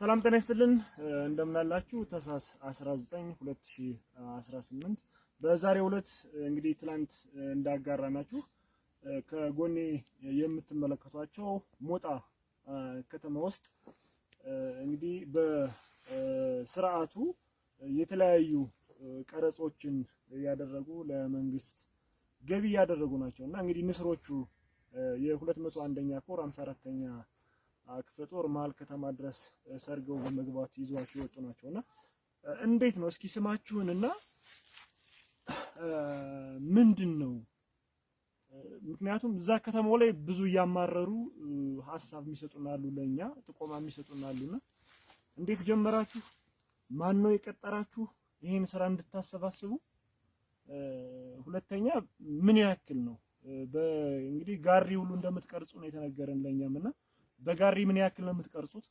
ሰላም ጤና ይስጥልን እንደምን አላችሁ? ታህሳስ 19 2018 በዛሬው ዕለት እንግዲህ ትላንት እንዳጋራናችሁ ከጎኔ የምትመለከቷቸው ሞጣ ከተማ ውስጥ እንግዲህ በስርዓቱ የተለያዩ ቀረጾችን ያደረጉ ለመንግስት ገቢ ያደረጉ ናቸውና እንግዲህ ንስሮቹ የ201ኛ ኮር 54ኛ ክፍለ ጦር መሀል ከተማ ድረስ ሰርገው በመግባት ይዟቸው የወጡ ናቸውና እንዴት ነው እስኪ ስማችሁንና ምንድነው? ምክንያቱም እዛ ከተማው ላይ ብዙ ያማረሩ ሐሳብ የሚሰጡናሉ ለኛ ጥቆማ የሚሰጡናሉና እንዴት ጀመራችሁ? ማን ነው የቀጠራችሁ ይሄን ስራ እንድታሰባስቡ? ሁለተኛ ምን ያክል ነው እንግዲህ ጋሪ ሁሉ እንደምትቀርጹ ነው የተነገረን ለኛምና በጋሪ ምን ያክል ነው የምትቀርጹት?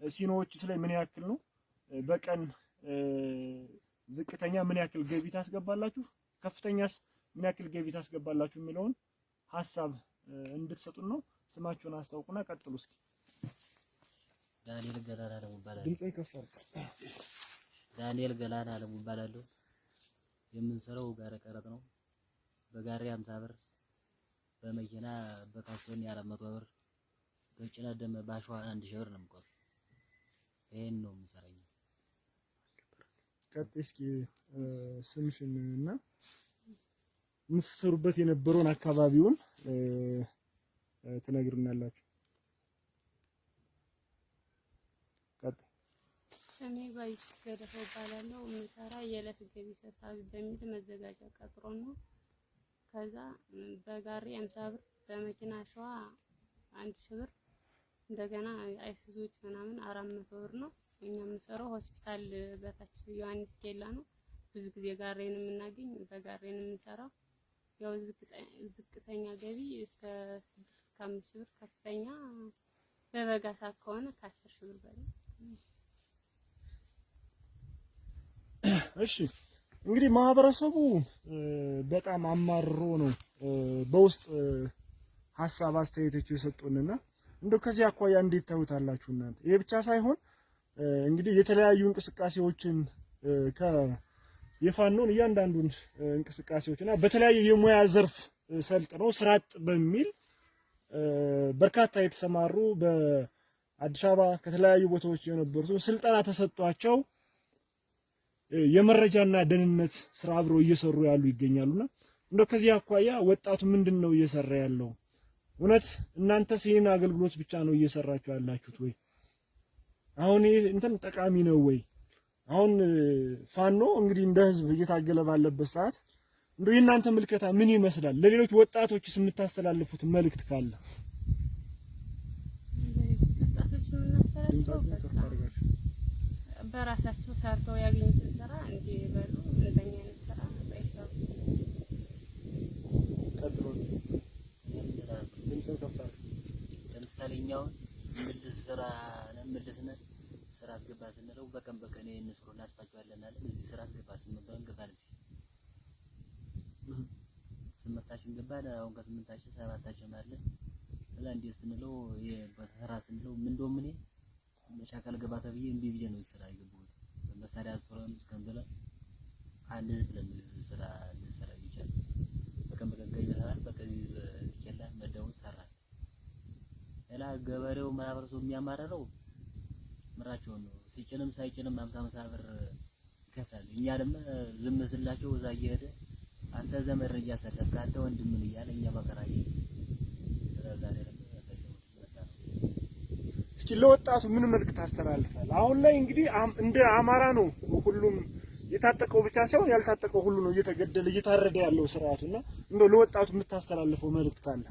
ሲኖዎችስ ላይ ምን ያክል ነው? በቀን ዝቅተኛ ምን ያክል ገቢ ታስገባላችሁ? ከፍተኛስ ምን ያክል ገቢ ታስገባላችሁ የሚለውን ሐሳብ እንድትሰጡን ነው። ስማችሁን አስተዋውቁና ቀጥሉ እስኪ። ዳንኤል ገላና አለሙ ይባላል። ድምጽ ይከፋል። ዳንኤል ገላና አለሙ ይባላል። የምንሰራው ጋር ቀረጥ ነው። በጋሪ 50 ብር፣ በመኪና በካርቶን 400 ብር፣ በጭነት ደም ባሽዋ 1000 ብር ነው የምቆጥረው። ይሄን ነው የምሰራው። ቀጥይ እስኪ ስምሽንና የምትሰሩበት የነበረውን አካባቢውን ትነግሩናላችሁ። ቀጥይ። ስሜ ባይሽ ገደፈው እባላለሁ። የምሰራ የዕለት ገቢ ሰብሳቢ በሚል መዘጋጃ ቀጥሮ ነው። ከዛ በጋሪ 50 ብር፣ በመኪና አሸዋ 1000 ብር፣ እንደገና አይሱዙዎች ምናምን 400 ብር ነው። እኛ የምንሰራው ሆስፒታል በታች ዮሐንስ ኬላ ነው። ብዙ ጊዜ ጋሬን የምናገኝ በጋሬን የምንሰራው ያው ዝቅተኛ ገቢ እስከ 6 ከ5 ብር፣ ከፍተኛ በበጋ ሰዓት ከሆነ ከ10 ሺህ ብር በላይ። እሺ እንግዲህ ማህበረሰቡ በጣም አማርሮ ነው በውስጥ ሐሳብ አስተያየቶች የሰጡንና እንደው ከዚህ አኳያ እንዴት ታዩታላችሁ እናንተ? ይሄ ብቻ ሳይሆን እንግዲህ የተለያዩ እንቅስቃሴዎችን የፋኖን እያንዳንዱን እንቅስቃሴዎችና በተለያየ የሙያ ዘርፍ ሰልጥነው ስራጥ በሚል በርካታ የተሰማሩ በአዲስ አበባ ከተለያዩ ቦታዎች የነበሩ ስልጠና ተሰጥቷቸው የመረጃና ደህንነት ስራ አብረው እየሰሩ ያሉ ይገኛሉና እንደው ከዚህ አኳያ ወጣቱ ምንድነው እየሰራ ያለው? እውነት እናንተስ ይሄን አገልግሎት ብቻ ነው እየሰራችሁ ያላችሁት ወይ? አሁን እንትን ጠቃሚ ነው ወይ? አሁን ፋኖ እንግዲህ እንደ ህዝብ እየታገለ ባለበት ሰዓት እንደው የእናንተ ምልከታ ምን ይመስላል? ለሌሎች ወጣቶችስ የምታስተላልፉት መልእክት ካለ? ወጣቶች የምናስተላልፈው በራሳቸው ሰርተው ያገኙትን ስራ እንዲበሉ እንደኛ አይነት ስራ ባይሰሩ። ቀጥሎ ለምሳሌ እኛው ስራ አስገባ ስንለው በቀን እንስሩ እናስፋቸዋለን አለ። እዚህ ስራ አስገባ ስንለው እንገባለን። ስምንታችን ገባን። አሁን ከስምንታችን ሰባታችን አለ። ስለዚህ ስንለው በስራ ስንለው ምን እንደው ምን መሻከል ገባ ተብዬ እንዴ ብዬ ነው ስራ ይገቡት በመሳሪያ ስራውን እስከምበላ አንድ ብለን ስራ ልንሰራ ይችላል። በቀን ገይተናል። በቀን እስኪላ መደውን ሰራን። ሌላ ገበሬው ማህበረሰቡ የሚያማረረው ምራቸው ነው። ሲጭንም ሳይጭንም 50 ብር ይከፍላል። እኛ ደግሞ ዝም ስላቸው እዛ እየሄደ አንተ ዘመድ እያሰለፍክ አንተ ወንድም ምን እያለ እኛ በቀራይ ስለዛሬ እስኪ ለወጣቱ ምን መልእክት ታስተላልፋለህ? አሁን ላይ እንግዲህ እንደ አማራ ነው ሁሉም የታጠቀው ብቻ ሳይሆን ያልታጠቀው ሁሉ ነው እየተገደለ እየታረደ ያለው ስርዓቱና እንደው ለወጣቱ የምታስተላልፈው መልእክት ካለ?